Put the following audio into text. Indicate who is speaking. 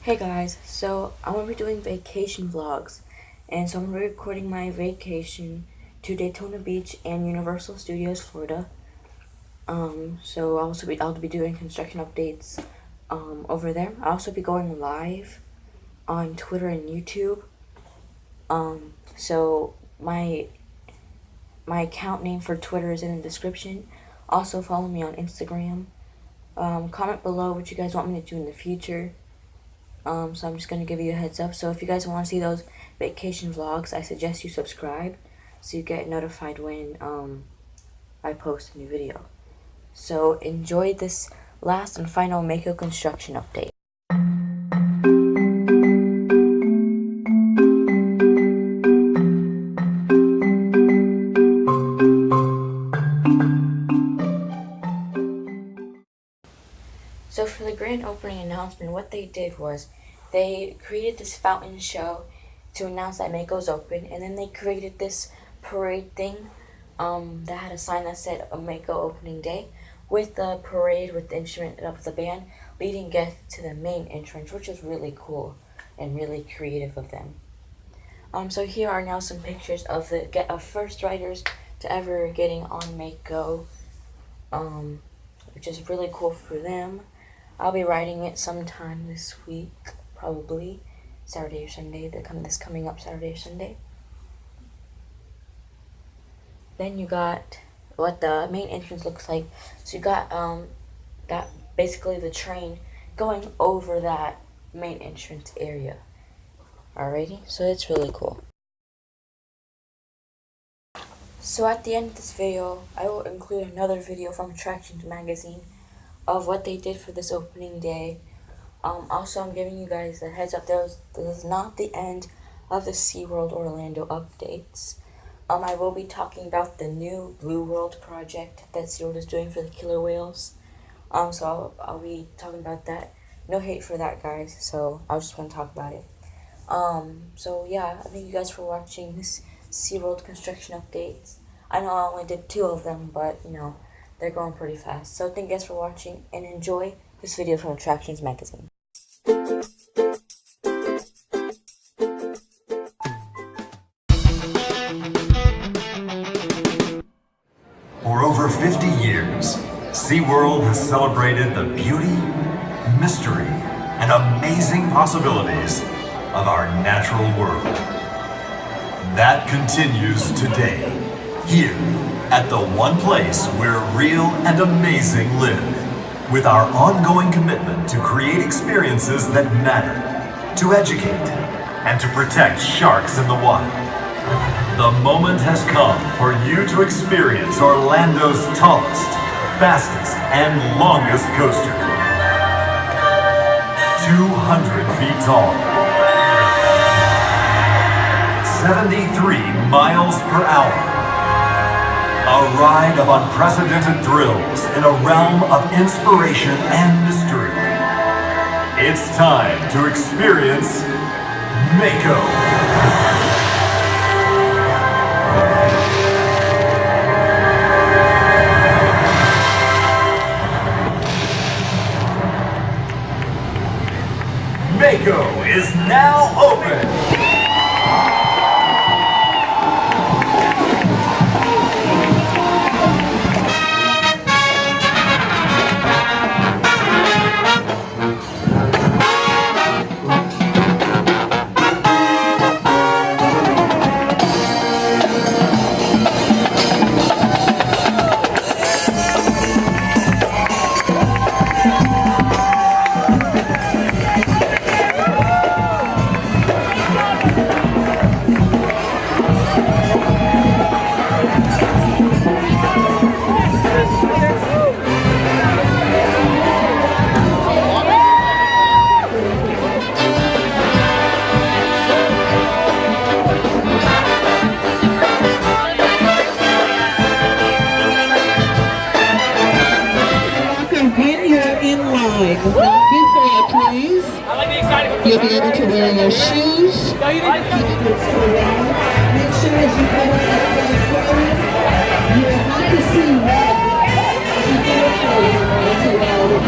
Speaker 1: Hey guys, so I'm gonna be doing vacation vlogs, and so I'm gonna be recording my vacation to Daytona Beach and Universal Studios, Florida. So I'll be doing construction updates over there. I'll also be going live on Twitter and YouTube. So my account name for Twitter is in the description. Also follow me on Instagram. Comment below what you guys want me to do in the future. So I'm just going to give you a heads up. So if you guys want to see those vacation vlogs, I suggest you subscribe so you get notified when I post a new video. So enjoy this last and final Mako Construction update. So for the grand opening announcement, what they did was they created this fountain show to announce that Mako's open, and then they created this parade thing that had a sign that said a Mako opening day, with the parade with the instrument of the band leading guests to the main entrance, which is really cool and really creative of them. So here are now some pictures of the first riders to ever getting on Mako, which is really cool for them. I'll be riding it sometime this week, probably Saturday or Sunday. This coming up Saturday or Sunday. Then you got what the main entrance looks like. So you got basically the train going over that main entrance area. Alrighty, so it's really cool. So at the end of this video, I will include another video from Attractions Magazine of what they did for this opening day. Also, I'm giving you guys a heads up, this is not the end of the SeaWorld Orlando updates. I will be talking about the new Blue World project that SeaWorld is doing for the killer whales. So I'll be talking about that. No hate for that, guys, so I just want to talk about it. So yeah, thank you guys for watching this SeaWorld construction updates. I know I only did 2 of them, but you know, they're going pretty fast. So thank you guys for watching, and enjoy this video from Attractions Magazine.
Speaker 2: For over 50 years, SeaWorld has celebrated the beauty, mystery, and amazing possibilities of our natural world. That continues today, here at the one place where real and amazing live, with our ongoing commitment to create experiences that matter, to educate, and to protect sharks in the wild. The moment has come for you to experience Orlando's tallest, fastest, and longest coaster. 200 feet tall, 73 miles per hour. A ride of unprecedented thrills in a realm of inspiration and mystery. It's time to experience Mako. Mako is now open.
Speaker 3: Please. You'll be able to wear your shoes. Keep it around. Make sure as you come up, you will have to see red as you go forward to allow the